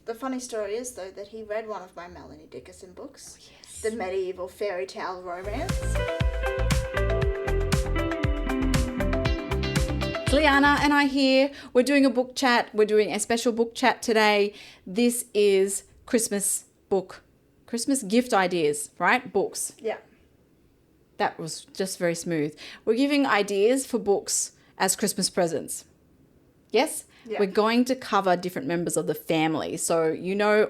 The funny story is, though, that he read one of my Melanie Dickerson books. Yes. The medieval fairy tale romance. Liana and I here. We're doing a book chat. We're doing a special book chat today. This is Christmas gift ideas, right? Books. Yeah. That was just very smooth. We're giving ideas for books as Christmas presents. Yes? Yeah. We're going to cover different members of the family. So,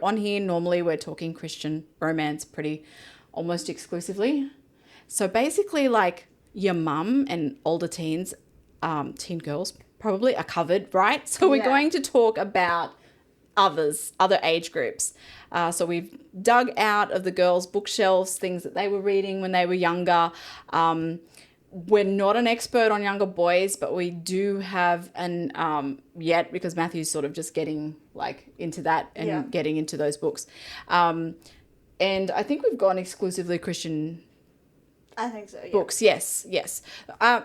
on here, normally we're talking Christian romance pretty almost exclusively. So basically, like, your mum and older teens, teen girls probably are covered, right? So we're going to talk about other age groups. So we've dug out of the girls' bookshelves things that they were reading when they were younger. We're not an expert on younger boys, but we do have yet, because Matthew's sort of just getting like into that and getting into those books. And I think we've gone exclusively Christian. I think so, yeah. Books, yes. And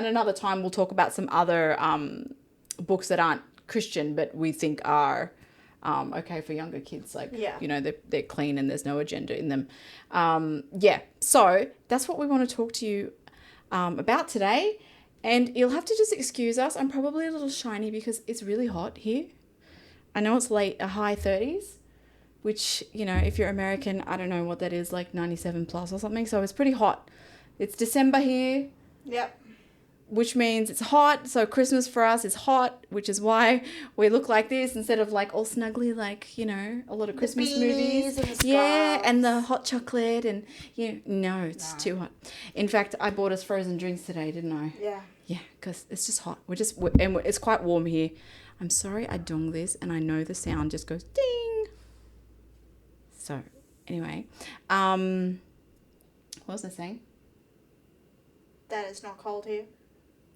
another time we'll talk about some other books that aren't Christian, but we think are okay for younger kids. Like, they're clean and there's no agenda in them. So that's what we want to talk to you about today. And you'll have to just excuse us. I'm probably a little shiny because it's really hot here. I know it's late, a high 30s. Which, if you're American, I don't know what that is, like 97 plus or something. So it's pretty hot. It's December here. Yep. Which means it's hot. So Christmas for us is hot, which is why we look like this instead of like all snuggly, like, a lot of Christmas movies. And the and the hot chocolate and, it's too hot. In fact, I bought us frozen drinks today, didn't I? Yeah. Yeah, because it's just hot. And it's quite warm here. I'm sorry I dong this and I know the sound just goes ding. So, anyway, what was I saying? That it's not cold here.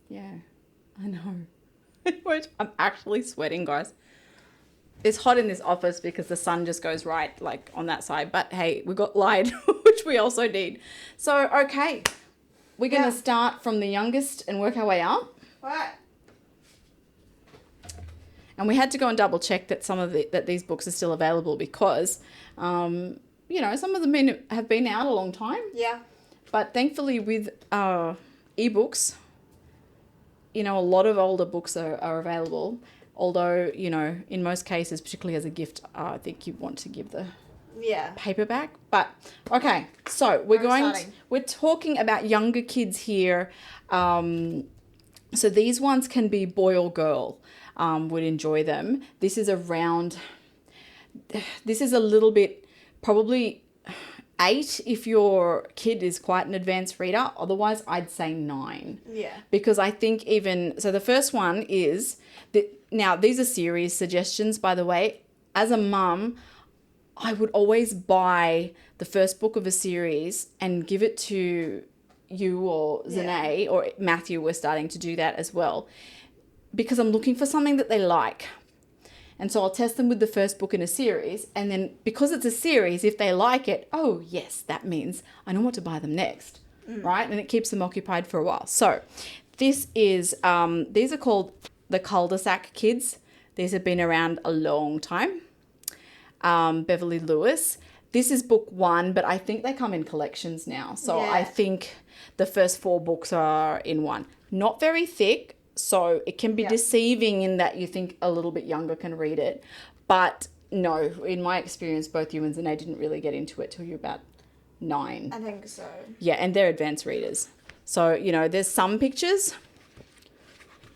Yeah, I know. I'm actually sweating, guys. It's hot in this office because the sun just goes right, like, on that side. But, hey, we got light, which we also need. So, okay, we're going to start from the youngest and work our way up. Right. And we had to go and double check that that these books are still available because, some of them have been out a long time. Yeah. But thankfully with ebooks, a lot of older books are available. Although, in most cases, particularly as a gift, I think you want to give the paperback. But okay, so we're talking about younger kids here. So these ones can be boy or girl. Would enjoy them. This is a little bit, probably 8 if your kid is quite an advanced reader. Otherwise, I'd say 9. Yeah. Because I think so the first one is, now these are series suggestions, by the way. As a mum, I would always buy the first book of a series and give it to you or Zanae or Matthew. We're starting to do that as well. Because I'm looking for something that they like. And so I'll test them with the first book in a series. And then because it's a series, if they like it, oh, yes, that means I know what to buy them next, right? And it keeps them occupied for a while. So these are called the Cul-de-Sac kids. These have been around a long time. Beverly Lewis. This is book 1, but I think they come in collections now. So I think the first 4 books are in one. Not very thick. So it can be deceiving in that you think a little bit younger can read it. But no, in my experience, both you and Zanae didn't really get into it till you're about 9. I think so. Yeah, and they're advanced readers. So, there's some pictures,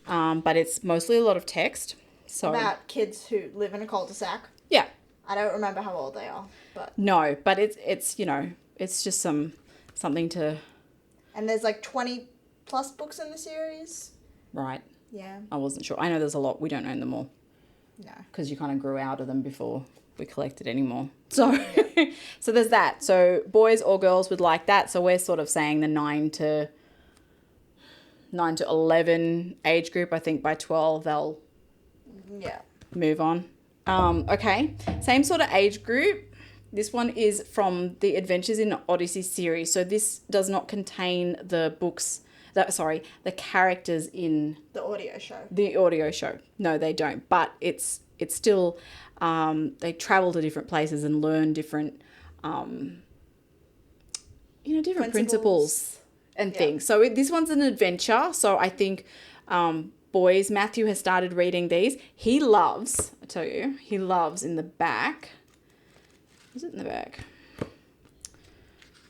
but it's mostly a lot of text. So about kids who live in a cul-de-sac. Yeah. I don't remember how old they are, but... No, but it's it's just something to... And there's like 20 plus books in the series. Right. Yeah. I wasn't sure. I know there's a lot. We don't own them all. No. Because you kind of grew out of them before we collected anymore. So, so there's that. So boys or girls would like that. So we're sort of saying the 9 to 11 age group. I think by 12 they'll move on. Okay. Same sort of age group. This one is from the Adventures in Odyssey series. So this does not contain the books... the characters in the audio show. The audio show. No, they don't. But it's still They travel to different places and learn different, different principles and things. So this one's an adventure. So I think boys, Matthew has started reading these. He loves, I tell you, he loves in the back. Is it in the back?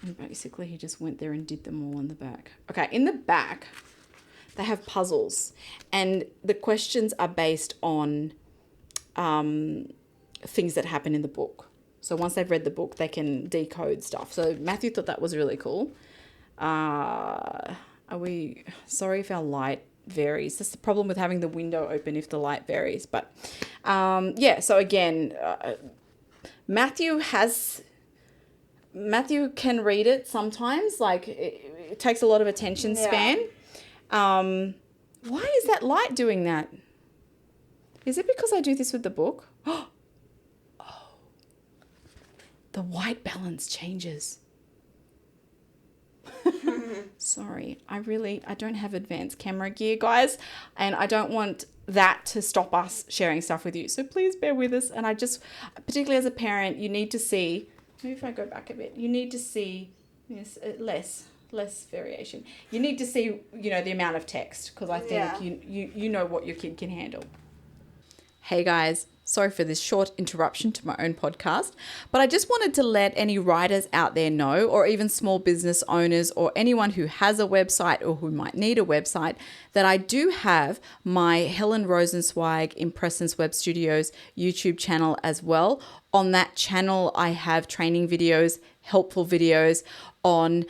And basically he just went there and did them all in the back. Okay, in the back, they have puzzles. And the questions are based on things that happen in the book. So once they've read the book, they can decode stuff. So Matthew thought that was really cool. Are we sorry if our light varies? That's the problem with having the window open if the light varies. But so again, Matthew can read it sometimes. Like it takes a lot of attention span. Why is that light doing that? Is it because I do this with the book? Oh, the white balance changes. Sorry, I don't have advanced camera gear, guys, and I don't want that to stop us sharing stuff with you. So please bear with us. And I just, particularly as a parent, you need to see, maybe if I go back a bit, you need to see less variation. You need to see, the amount of text, because I think you know what your kid can handle. Hey guys, sorry for this short interruption to my own podcast, but I just wanted to let any writers out there know, or even small business owners or anyone who has a website or who might need a website, that I do have my Helen Rosenzweig Impressence Web Studios YouTube channel as well. On that channel, I have training videos, helpful videos on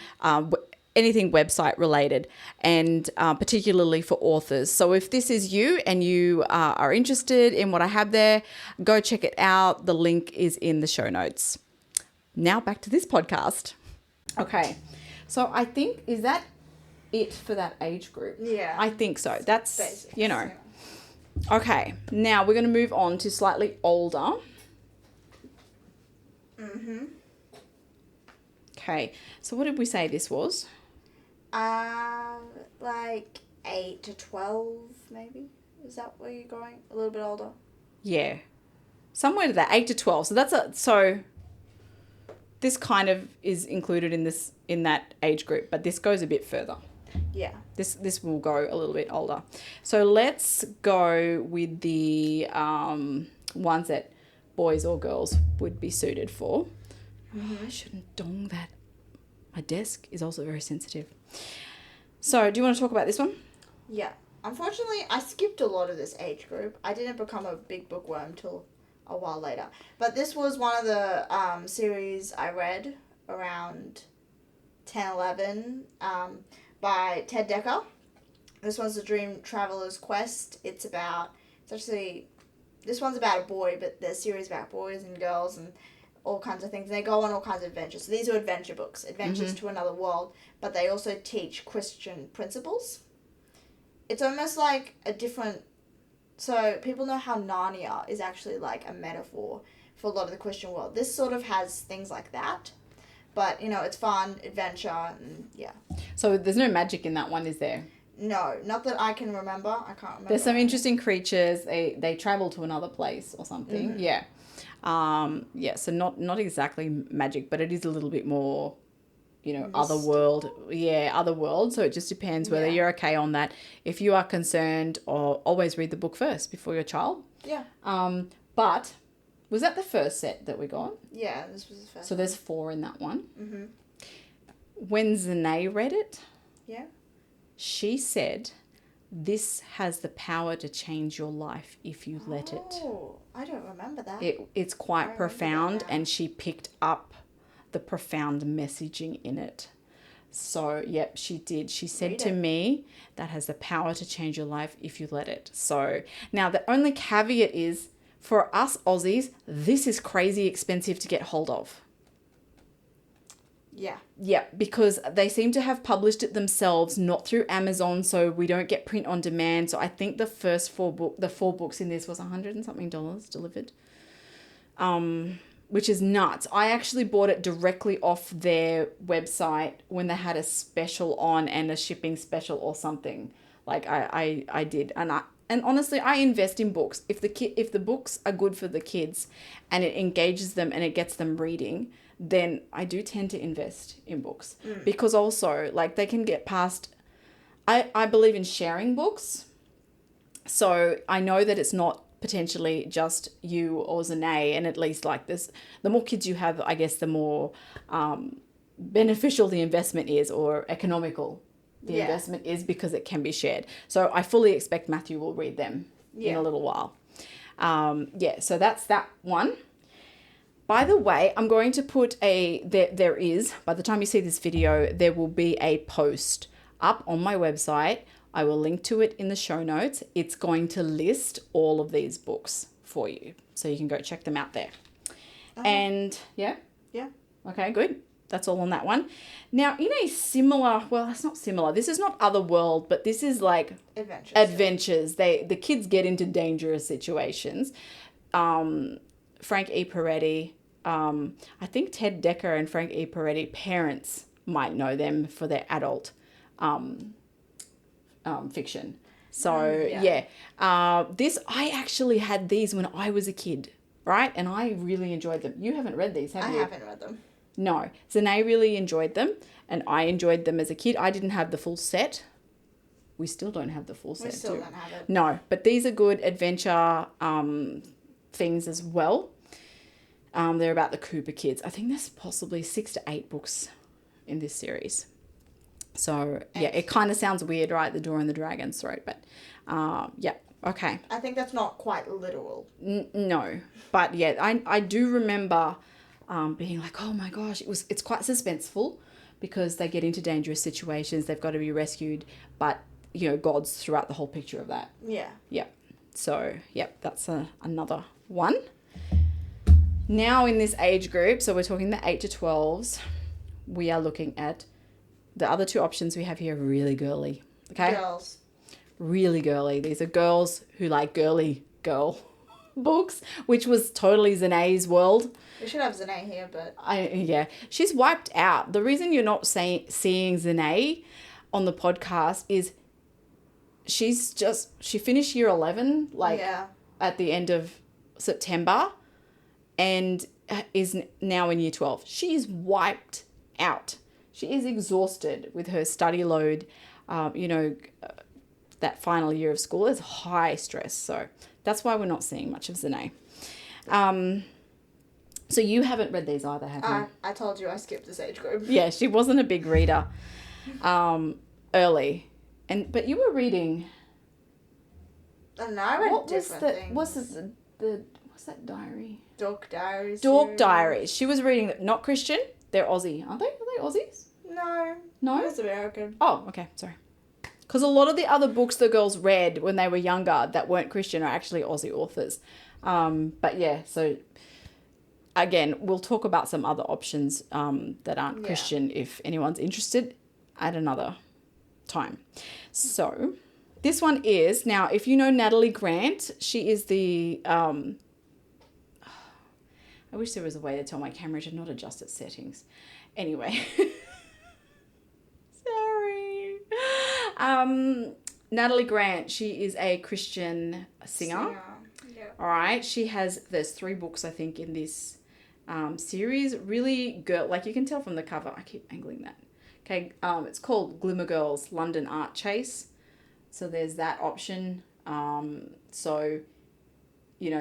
anything website related, and particularly for authors. So if this is you and you are interested in what I have there, go check it out. The link is in the show notes. Now back to this podcast. Okay, so I think, is that it for that age group? Yeah. I think so. That's, basics, Okay, now we're going to move on to slightly older. Mm-hmm. Okay, so what did we say this was? Like 8 to 12, maybe. Is that where you're going? A little bit older. Yeah, somewhere to that 8 to 12. So this kind of is included in that age group, but this goes a bit further. Yeah. This will go a little bit older. So let's go with the ones that boys or girls would be suited for. Oh, I shouldn't dong that. My desk is also very sensitive. So, do you want to talk about this one? Yeah. Unfortunately, I skipped a lot of this age group. I didn't become a big bookworm till a while later. But this was one of the series I read around 10, 11 by Ted Dekker. This one's The Dream Traveler's Quest. This one's about a boy, but the series about boys and girls and all kinds of things. They go on all kinds of adventures. So these are adventure books, adventures to another world, but they also teach Christian principles. It's almost like a different... So people know how Narnia is actually like a metaphor for a lot of the Christian world. This sort of has things like that, but, it's fun, adventure, and yeah. So there's no magic in that one, is there? No, not that I can remember. I can't remember. There's some interesting creatures. They travel to another place or something. Mm-hmm. Yeah. So not exactly magic, but it is a little bit more, other world. Yeah, other world. So it just depends whether you're okay on that. If you are concerned, or always read the book first before your child. Yeah. But was that the first set that we got? Yeah, this was the first. So there's 4 in that one. Mm-hmm. When Zanae read it, yeah, she said, "This has the power to change your life if you let it." Oh, I don't remember that. It's quite profound, and she picked up the profound messaging in it. So, yep, she did. She said to me, that has the power to change your life if you let it. So, now the only caveat is, for us Aussies, this is crazy expensive to get hold of. Yeah. Yeah, because they seem to have published it themselves, not through Amazon, so we don't get print on demand. So I think the first 4 books in this was $100 and something delivered, which is nuts. I actually bought it directly off their website when they had a special on and a shipping special or something. Like I did, and and honestly, I invest in books. If the books are good for the kids and it engages them and it gets them reading, then I do tend to invest in books. Because also, like, they can get past, I believe in sharing books. So I know that it's not potentially just you or Zanae, and at least like this, the more kids you have, I guess the more beneficial the investment is, or economical the investment is, because it can be shared. So I fully expect Matthew will read them in a little while. So that's that one. By the way, I'm going to put there is, by the time you see this video, there will be a post up on my website. I will link to it in the show notes. It's going to list all of these books for you, so you can go check them out there. And yeah. Okay, good. That's all on that one. Now, in a similar, well, it's not similar. This is not Otherworld, but this is like adventures. The kids get into dangerous situations. Frank E. Peretti. I think Ted Dekker and Frank E. Peretti, parents might know them for their adult fiction. So this, I actually had these when I was a kid, right? And I really enjoyed them. You haven't read these, have you? I haven't read them. No. Zanae really enjoyed them, and I enjoyed them as a kid. I didn't have the full set. We still don't have the full set. We still don't have it. No, but these are good adventure things as well. They're about the Cooper kids. I think there's possibly 6 to 8 books in this series. So, it kind of sounds weird, right? The Door in the Dragon's Throat, but okay. I think that's not quite literal. No, but I do remember being like, oh my gosh, it's quite suspenseful, because they get into dangerous situations. They've got to be rescued, but, God's throughout the whole picture of that. Yeah. Yeah. So, that's another one. Now in this age group, so we're talking the 8 to 12s, we are looking at the other 2 options we have here, really girly. Okay? Girls. Really girly. These are girls who like girly girl books, which was totally Zanae's world. We should have Zanae here, but... She's wiped out. The reason you're not seeing Zanae on the podcast is she finished year 11, at the end of September, and is now in year 12. She's wiped out. She is exhausted with her study load. That final year of school is high stress. So that's why we're not seeing much of Zanae. So you haven't read these either, have you? I told you I skipped this age group. Yeah, she wasn't a big reader early. But you were reading... I don't know, I read different things. What's that diary? Dork Diaries. Dork Diaries. She was reading, not Christian. They're Aussie, aren't they? Are they Aussies? No. No? It's American. Oh, okay. Sorry. Because a lot of the other books the girls read when they were younger that weren't Christian are actually Aussie authors. So again, we'll talk about some other options that aren't Christian if anyone's interested at another time. So this one is, now if you know Natalie Grant, she is the... I wish there was a way to tell my camera to not adjust its settings. Anyway. Sorry. Natalie Grant, she is a Christian singer. Yeah. All right. There's 3 books, I think, in this series. Really girl, like you can tell from the cover. I keep angling that. Okay. It's called Glimmer Girls London Art Chase. So there's that option.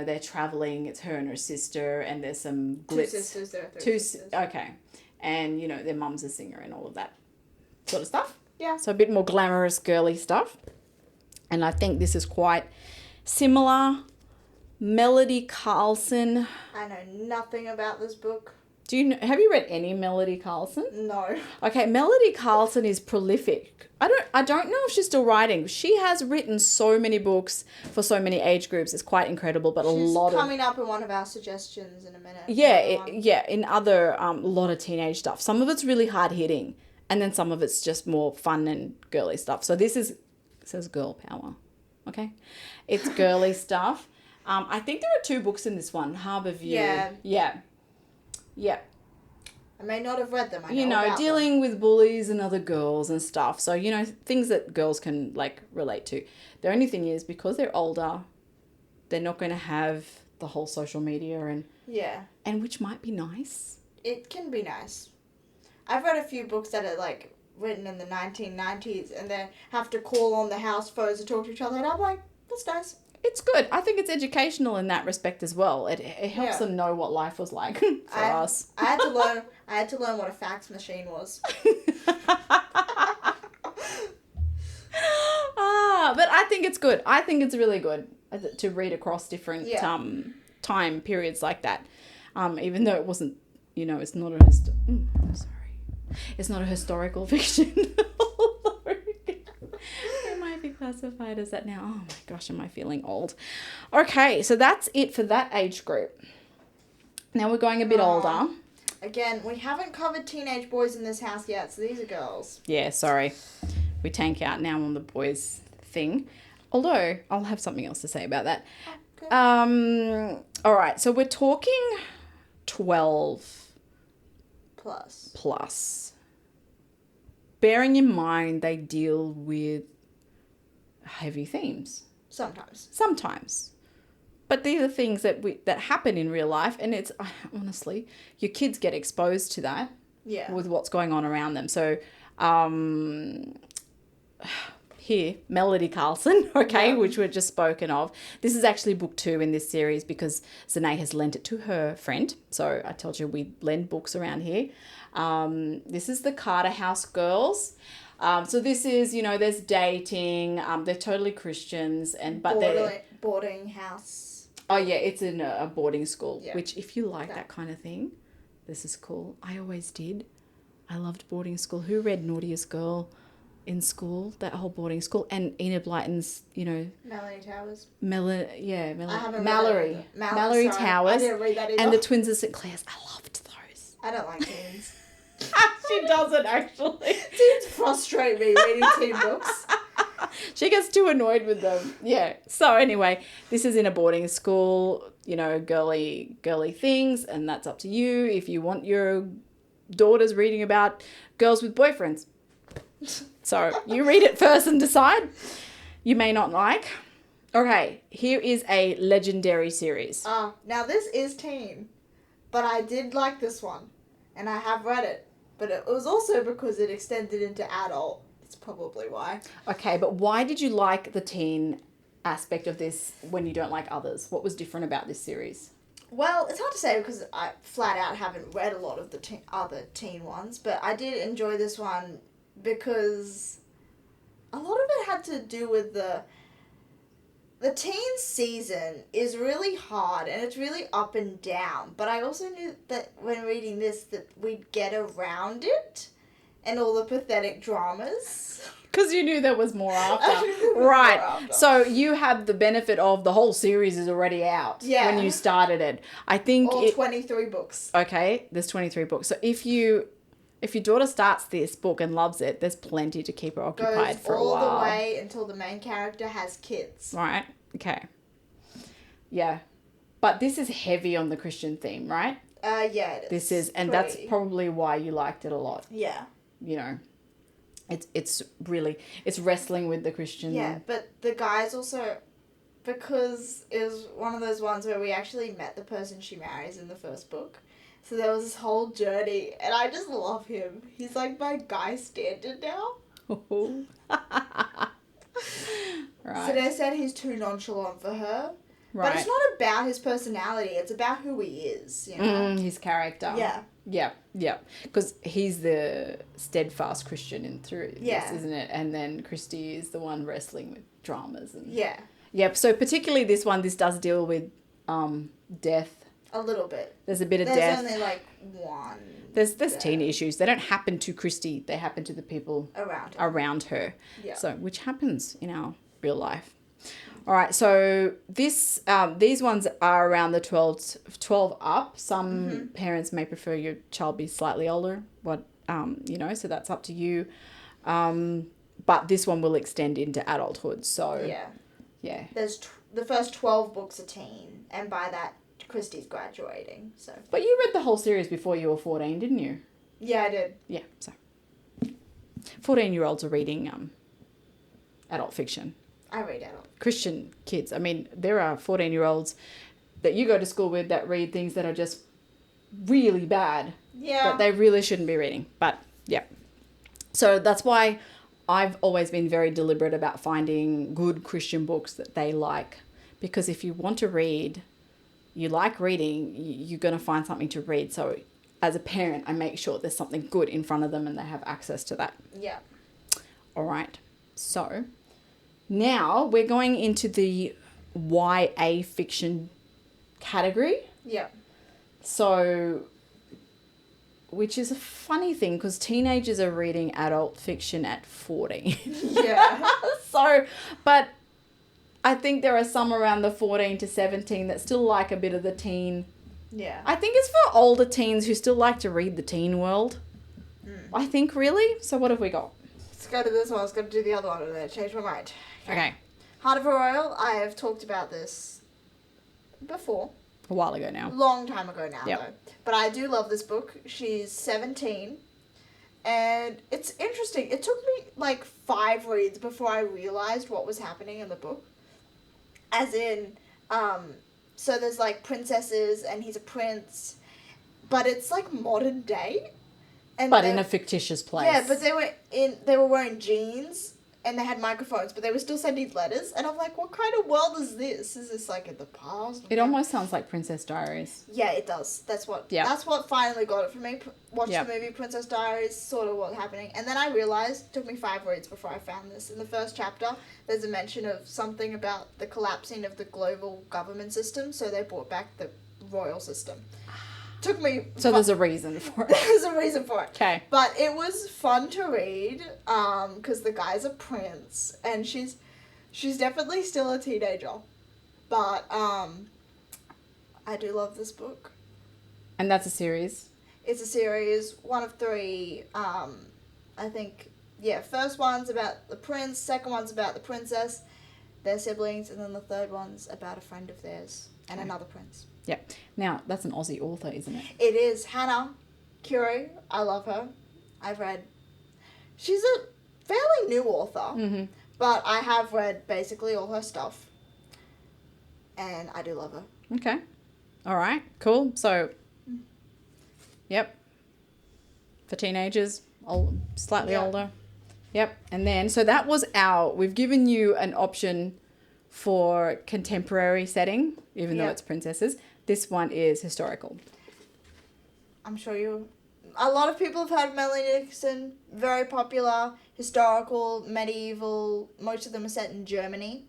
They're traveling. It's her and her sister, and there's some glitz. 2 sisters. There are 3 sisters. Okay. And, their mum's a singer and all of that sort of stuff. Yeah. So a bit more glamorous, girly stuff. And I think this is quite similar. Melody Carlson. I know nothing about this book. Have you read any Melody Carlson? No. Okay, Melody Carlson is prolific. I don't know if she's still writing. She has written so many books for so many age groups. It's quite incredible, but she's coming up in one of our suggestions in a minute. In other a lot of teenage stuff. Some of it's really hard hitting, and then some of it's just more fun and girly stuff. So it says girl power. Okay, it's girly stuff. I think there are 2 books in this one. Harbour View. Yeah. Yeah. I may not have read them. I know you know, about dealing with bullies and other girls and stuff. So, you know, things that girls can, like, relate to. The only thing is, because they're older, they're not going to have the whole social media them. Yeah. and which might be nice. It can be nice. I've read a few books that are, like, written in the 1990s and they have to call on the house phones to talk to each other, and I'm like, that's nice. It's good. I think it's educational in that respect as well. It helps them know what life was like for us. I had to learn what a fax machine was. But I think it's good. I think it's really good to read across different time periods like that. Even though it wasn't, you know, it's not a it's not a historical fiction. It might be classified as that now. Oh my gosh, am I feeling old? Okay, so that's it for that age group. Now we're going a bit older. Again, we haven't covered teenage boys in this house yet, so these are girls. Yeah, sorry. We tank out now on the boys thing. Although, I'll have something else to say about that. Okay. All right, so we're talking 12 plus. Bearing in mind they deal with heavy themes. Sometimes. But these are things that happen in real life, and it's honestly, your kids get exposed to that with what's going on around them. So, here, Melanie Carlson, which we've just spoken of. This is actually book 2 in this series because Zanae has lent it to her friend. So I told you we lend books around here. This is the Carter House Girls. So this is, you know, there's dating. They're totally Christians, but they're boarding house. Oh yeah, it's in a boarding school. Yeah. Which, if you like that kind of thing, this is cool. I always did. I loved boarding school. Who read Naughtiest Girl in school? That whole boarding school, and Enid Blyton's, you know, Melanie Towers. Mallory Sorry, Towers. I didn't read that either. And the Twins of St. Clair's. I loved those. I don't like teens. She doesn't actually. Teens frustrate me reading teen books. She gets too annoyed with them. Yeah. So anyway, this is in a boarding school, you know, girly things, and that's up to you if you want your daughters reading about girls with boyfriends. So you read it first and decide. You may not like. Okay, here is a legendary series. Now this is teen, but I did like this one, and I have read it. But it was also because it extended into adult. That's probably why. Okay, but why did you like the teen aspect of this when you don't like others? What was different about this series? Well, it's hard to say because I flat out haven't read a lot of the other teen ones, but I did enjoy this one because a lot of it had to do with the teen season is really hard and it's really up and down. But I also knew that when reading this that we'd get around it and all the pathetic dramas. Because you knew there was more after. Right. More after. So you had the benefit of the whole series is already out when you started it. I think all 23 books. Okay, there's 23 books. So if your daughter starts this book and loves it, there's plenty to keep her occupied for a while. All the way until the main character has kids. Right. Okay. Yeah. But this is heavy on the Christian theme, right? Yeah, it is. This is, and that's probably why you liked it a lot. Yeah. You know, it's really, it's wrestling with the Christian. Yeah, but the guys also, because it was one of those ones where we actually met the person she marries in the first book. So there was this whole journey, and I just love him. He's like my guy standard now. Right. So they said he's too nonchalant for her. Right. But it's not about his personality. It's about who he is, you know? His character. Yeah. Yeah. Because he's the steadfast Christian through this, isn't it? And then Christy is the one wrestling with dramas. And yeah. Yep. So particularly this does deal with death. A little bit. There's a bit of death. There's only like one. There's teen issues. They don't happen to Christy. They happen to the people around her. Yeah. So which happens in our real life. All right. So these ones are around the 12 up. Some parents may prefer your child be slightly older. So that's up to you. But this one will extend into adulthood. So yeah. There's the first 12 books are teen, and by that Christy's graduating. So. But you read the whole series before you were 14, didn't you? Yeah, I did. Yeah, so 14-year-olds are reading adult fiction. I read adult. Christian kids. I mean, there are 14-year-olds that you go to school with that read things that are just really bad. Yeah. That they really shouldn't be reading. But, yeah. So that's why I've always been very deliberate about finding good Christian books that they like. Because if you want to read, you like reading, you're going to find something to read. So as a parent, I make sure there's something good in front of them and they have access to that. Yeah. All right. So now we're going into the YA fiction category. Yeah. So, which is a funny thing because teenagers are reading adult fiction at 14. Yeah. So, but I think there are some around the 14 to 17 that still like a bit of the teen. Yeah. I think it's for older teens who still like to read the teen world. I think, really. So what have we got? Let's go to this one. Let's go to do the other one and then change my mind. Okay. Heart of a Royal. I have talked about this before. A while ago now. Long time ago now, Yep. though. But I do love this book. She's 17. And it's interesting. It took me like 5 reads before I realized what was happening in the book. As in, so there's like princesses and he's a prince. But it's like modern day. And But in a fictitious place. yeah, but they were wearing jeans and they had microphones, but they were still sending letters. And I'm like, what kind of world is this? Is this like in the past? It almost sounds like Princess Diaries. Yeah, it does. That's what finally got it for me. Watched the movie Princess Diaries, sort of what's happening. And then I realized, it took me 5 reads before I found this. In the first chapter, there's a mention of something about the collapsing of the global government system, so they brought back the royal system. Took me... So there's a reason for it. There's a reason for it. Okay. But it was fun to read, because the guy's a prince, and she's definitely still a teenager. But, I do love this book. And that's a series? It's a series, 1 of 3, I think, first one's about the prince, second one's about the princess, their siblings, and then the third one's about a friend of theirs and another prince. Yeah. Now, that's an Aussie author, isn't it? It is. Hannah Currie. I love her. She's a fairly new author, but I have read basically all her stuff. And I do love her. Okay. All right. Cool. So, yep. For teenagers, slightly older. Yep. And then, so that was we've given you an option for contemporary setting, even though it's princesses. This one is historical. I'm sure a lot of people have heard of Melanie Dickerson. Very popular, historical, medieval. Most of them are set in Germany.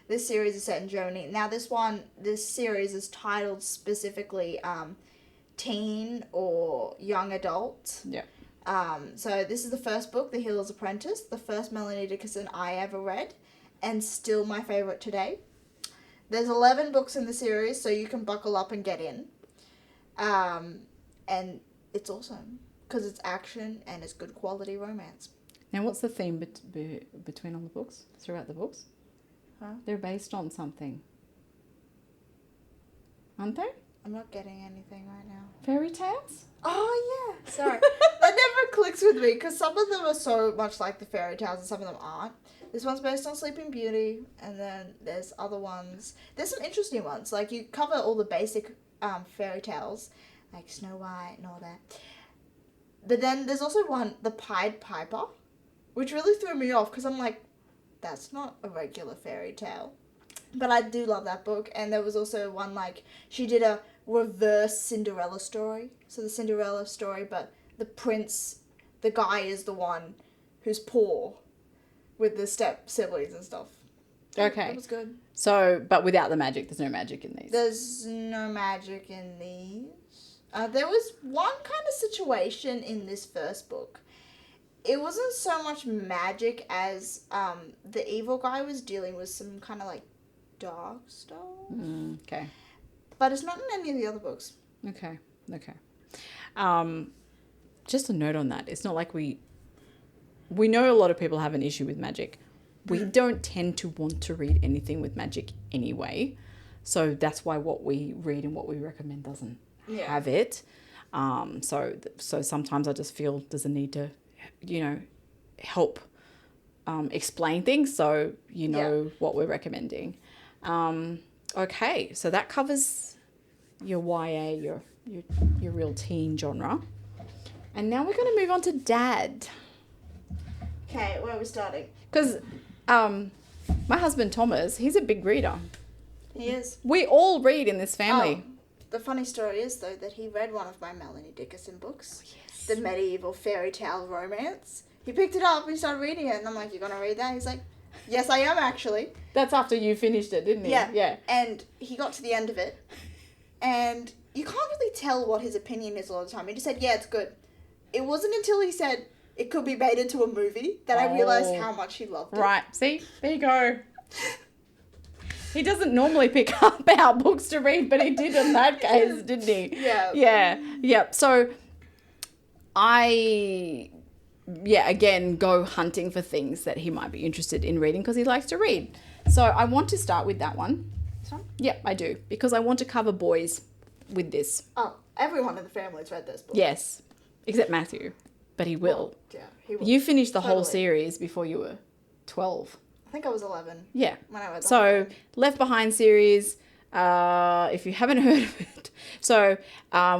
This series is set in Germany. Now this series is titled specifically teen or young adult. Yeah. So this is the first book, The Healer's Apprentice, the first Melanie Dickerson I ever read, and still my favourite today. There's 11 books in the series, so you can buckle up and get in. And it's awesome, because it's action and it's good quality romance. Now, what's the theme between all the books, throughout the books? Huh? They're based on something. Aren't they? I'm not getting anything right now. Fairy tales? Oh, yeah. Sorry. That never clicks with me, because some of them are so much like the fairy tales and some of them aren't. This one's based on Sleeping Beauty, and then there's other ones. There's some interesting ones. Like, you cover all the basic fairy tales, like Snow White and all that. But then there's also one, The Pied Piper, which really threw me off, because I'm like, that's not a regular fairy tale. But I do love that book. And there was also one, like, she did a reverse Cinderella story. So the Cinderella story, but the guy is the one who's poor, with the step siblings and stuff. Okay. That was good. So, but without the magic, there's no magic in these. There's no magic in these. There was one kind of situation in this first book. It wasn't so much magic as the evil guy was dealing with some kind of like dark stuff. Okay. But it's not in any of the other books. Okay. Just a note on that. It's not like we know a lot of people have an issue with magic. We don't tend to want to read anything with magic anyway. So that's why what we read and what we recommend doesn't have it. So sometimes I just feel there's a need to, help explain things so what we're recommending. Okay, so that covers your YA, your real teen genre. And now we're going to move on to Dad. Okay, where are we starting? Because my husband Thomas, he's a big reader. He is. We all read in this family. The funny story is, though, that he read one of my Melanie Dickerson books. Yes. The medieval fairy tale romance. He picked it up and he started reading it. And I'm like, you're going to read that? He's like, yes, I am, actually. That's after you finished it, didn't he? Yeah. And he got to the end of it. And you can't really tell what his opinion is all the time. He just said, yeah, it's good. It wasn't until he said it could be made into a movie that I realised how much he loved it. Right. See? There you go. He doesn't normally pick up our books to read, but he did in that case, didn't he? Yeah. Yeah. Yep. So again, go hunting for things that he might be interested in reading because he likes to read. So I want to start with that one. This one? Yep, I do. Because I want to cover boys with this. Oh, everyone in the family's read this book. Yes. Except Matthew. But he will. Well, yeah, he will. You finished the whole series before you were 12. I think I was 11. Yeah. When I read So, Left Behind series, if you haven't heard of it. So,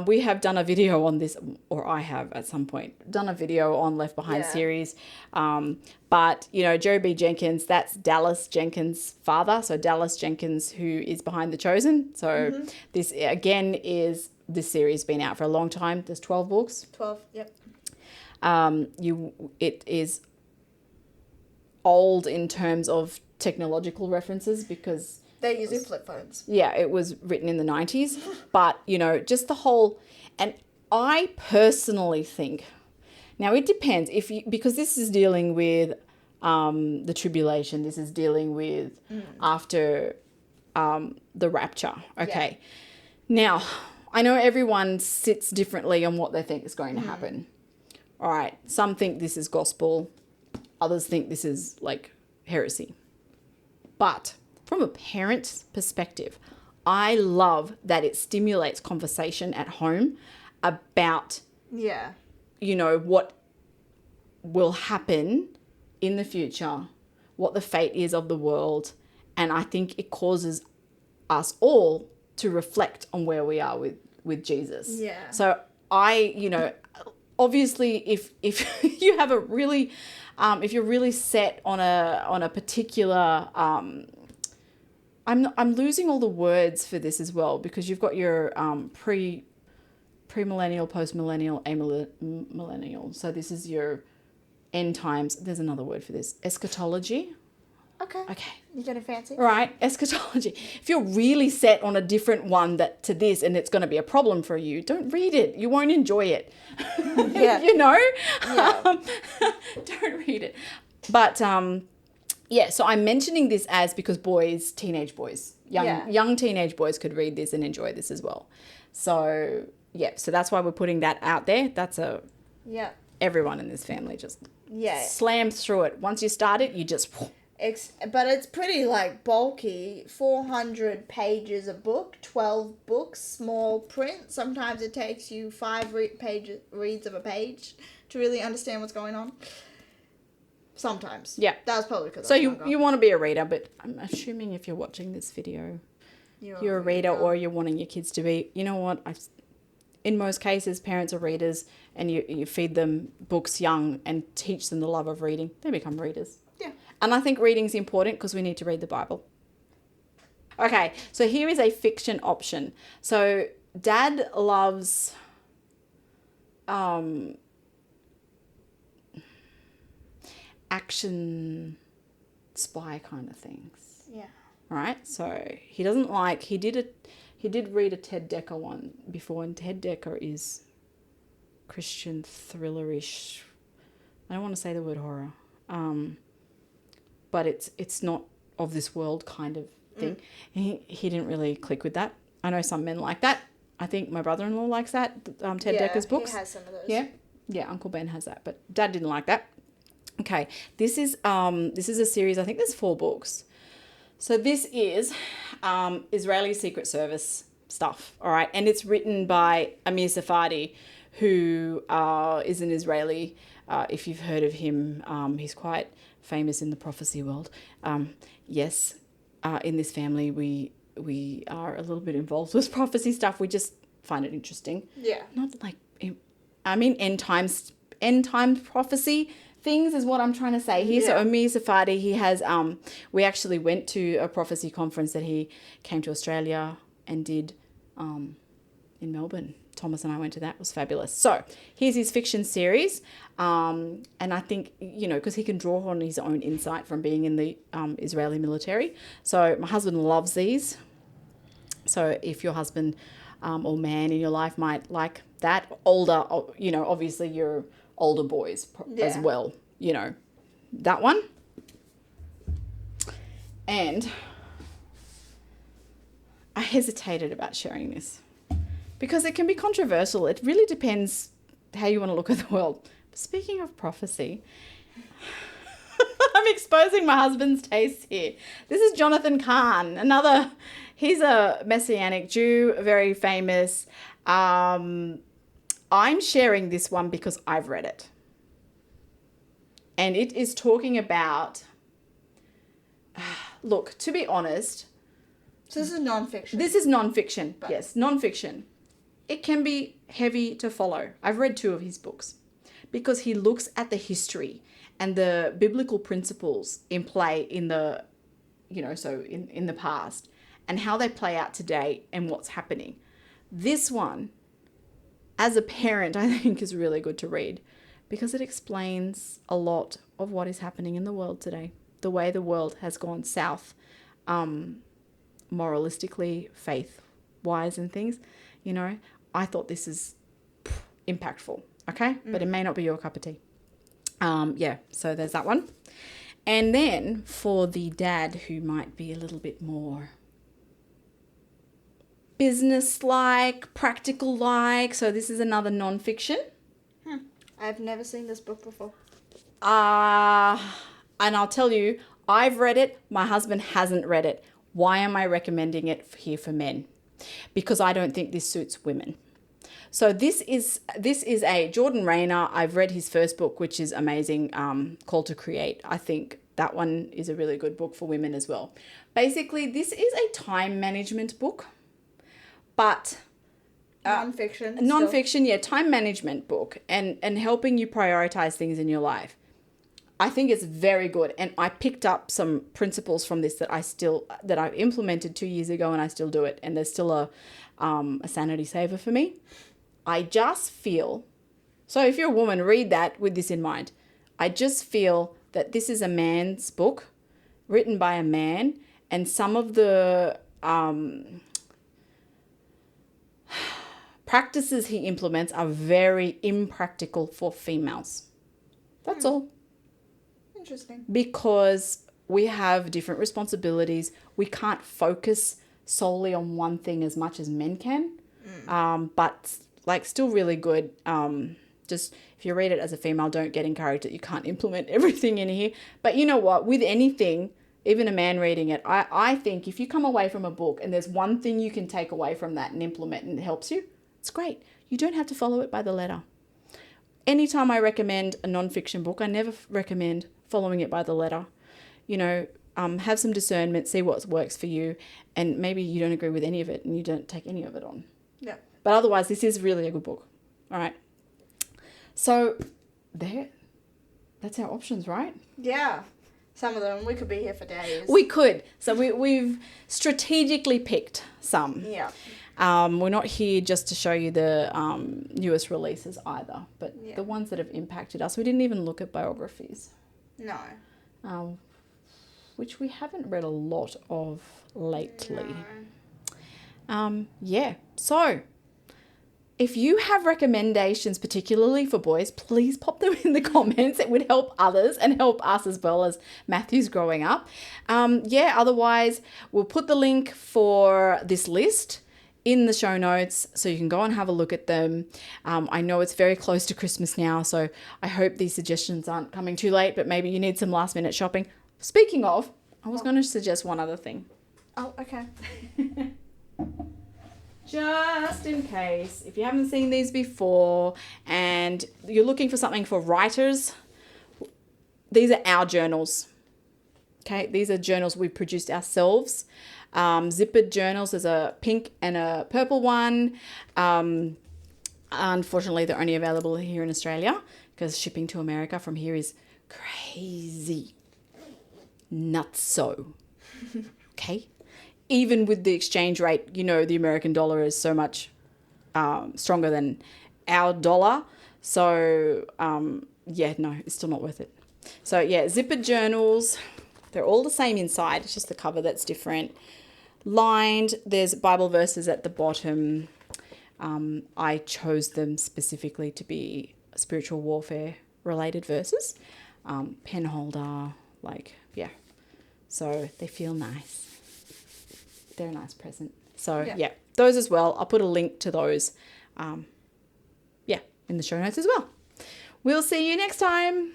we have done a video on this, or I have at some point done a video on Left Behind series. But, Jerry B. Jenkins, that's Dallas Jenkins' father. So, Dallas Jenkins, who is behind The Chosen. So, this, again, is this series been out for a long time. There's 12 books. 12, yep. It is old in terms of technological references because they're using flip phones. Yeah, it was written in the 90s, but just the whole, and I personally think, now it depends because this is dealing with the tribulation, this is dealing with after the rapture. Okay. Now, I know everyone sits differently on what they think is going to happen. All right, some think this is gospel, others think this is like heresy. But from a parent's perspective, I love that it stimulates conversation at home about, what will happen in the future, what the fate is of the world. And I think it causes us all to reflect on where we are with Jesus. Yeah. So obviously, if you have a really, if you're really set on a particular, I'm losing all the words for this as well because you've got your pre-millennial, post-millennial, amillennial. So this is your end times. There's another word for this. Eschatology. Okay. You're getting fancy. Right, eschatology. If you're really set on a different one to this and it's going to be a problem for you, don't read it. You won't enjoy it. Yeah. Don't read it. But, so I'm mentioning this because teenage boys, young teenage boys could read this and enjoy this as well. So, so that's why we're putting that out there. That's everyone in this family just slams through it. Once you start it, you just... But it's pretty, bulky. 400 pages a book, 12 books, small print. Sometimes it takes you 5 reads of a page to really understand what's going on. Sometimes. Yeah. That was probably because So you want to be a reader, but I'm assuming if you're watching this video, you're a reader or you're wanting your kids to be. You know what? In most cases, parents are readers and you feed them books young and teach them the love of reading. They become readers. Yeah. And I think reading's important because we need to read the Bible. Okay, so here is a fiction option. So Dad loves action spy kind of things. Yeah. Right? So he doesn't like, he did read a Ted Dekker one before, and Ted Dekker is Christian thrillerish. I don't want to say the word horror. But it's not of this world kind of thing. He didn't really click with that. I know some men like that. I think my brother-in-law likes that, Ted Dekker's books. He has some of those. Yeah, Uncle Ben has that, but Dad didn't like that. Okay, this is a series, I think there's 4 books. So this is Israeli Secret Service stuff, all right? And it's written by Amir Safadi, who is an Israeli. If you've heard of him, he's quite famous in the prophecy world. Yes, in this family, we are a little bit involved with prophecy stuff. We just find it interesting. Yeah. Not like, I mean, end times prophecy things is what I'm trying to say here. Yeah. So Amir Safadi, he has, we actually went to a prophecy conference that he came to Australia and did in Melbourne. Thomas and I went to that. It was fabulous. So here's his fiction series. And I think, because he can draw on his own insight from being in the Israeli military. So my husband loves these. So if your husband or man in your life might like that, older, obviously you're older boys as well, that one. And I hesitated about sharing this because it can be controversial. It really depends how you want to look at the world. Speaking of prophecy, I'm exposing my husband's taste here. This is Jonathan Kahn, he's a Messianic Jew, very famous. I'm sharing this one because I've read it. And it is talking about, look, to be honest. So this is nonfiction. This is nonfiction, yes, nonfiction. It can be heavy to follow. I've read 2 of his books because he looks at the history and the biblical principles in play in the, in the past and how they play out today and what's happening. This one, as a parent, I think is really good to read because it explains a lot of what is happening in the world today, the way the world has gone south, moralistically, faith-wise and things. I thought this is impactful, okay? But it may not be your cup of tea. So there's that one. And then for the dad who might be a little bit more business-like, practical-like. So this is another non-fiction. I've never seen this book before. And I'll tell you, I've read it. My husband hasn't read it. Why am I recommending it here for men? Because I don't think this suits women. So this is a Jordan Rayner. I've read his first book, which is amazing, Call to Create. I think that one is a really good book for women as well. Basically, this is a time management book. But non-fiction, time management book and helping you prioritize things in your life. I think it's very good. And I picked up some principles from this that I've implemented 2 years ago and I still do it. And there's still a sanity saver for me. I just feel, so if you're a woman, read that with this in mind. I just feel that this is a man's book written by a man and some of the practices he implements are very impractical for females. That's all. Interesting. Because we have different responsibilities. We can't focus solely on one thing as much as men can. But still really good. Just if you read it as a female, don't get encouraged that you can't implement everything in here. But you know what? With anything, even a man reading it, I think if you come away from a book and there's one thing you can take away from that and implement and it helps you, it's great. You don't have to follow it by the letter. Anytime I recommend a non-fiction book, I never recommend following it by the letter. Have some discernment, see what works for you, and maybe you don't agree with any of it and you don't take any of it on. Yeah. But otherwise, this is really a good book. All right. So that's our options, right? Yeah. Some of them, we could be here for days. We could. So we've strategically picked some. Yeah. We're not here just to show you the newest releases either, but the ones that have impacted us. We didn't even look at biographies. No. Which we haven't read a lot of lately. No. So if you have recommendations, particularly for boys, please pop them in the comments. It would help others and help us as well as Matthew's growing up. Otherwise, we'll put the link for this list in the show notes so you can go and have a look at them. I know it's very close to Christmas now, so I hope these suggestions aren't coming too late, but maybe you need some last minute shopping. Speaking of, I was going to suggest one other thing. Oh, okay. Just in case, if you haven't seen these before and you're looking for something for writers, these are our journals. Okay, these are journals we produced ourselves. Zippered journals. There's a pink and a purple one. Unfortunately, they're only available here in Australia because shipping to America from here is crazy. Nutso. Okay? Even with the exchange rate, you know, the American dollar is so much stronger than our dollar. So, yeah, no, it's still not worth it. So, yeah, zippered journals. They're all the same inside. It's just the cover that's different. Lined. There's Bible verses at the bottom. I chose them specifically to be spiritual warfare related verses. Pen holder, like, yeah. So they feel nice. They're a nice present. So, yeah, those as well. I'll put a link to those, in the show notes as well. We'll see you next time.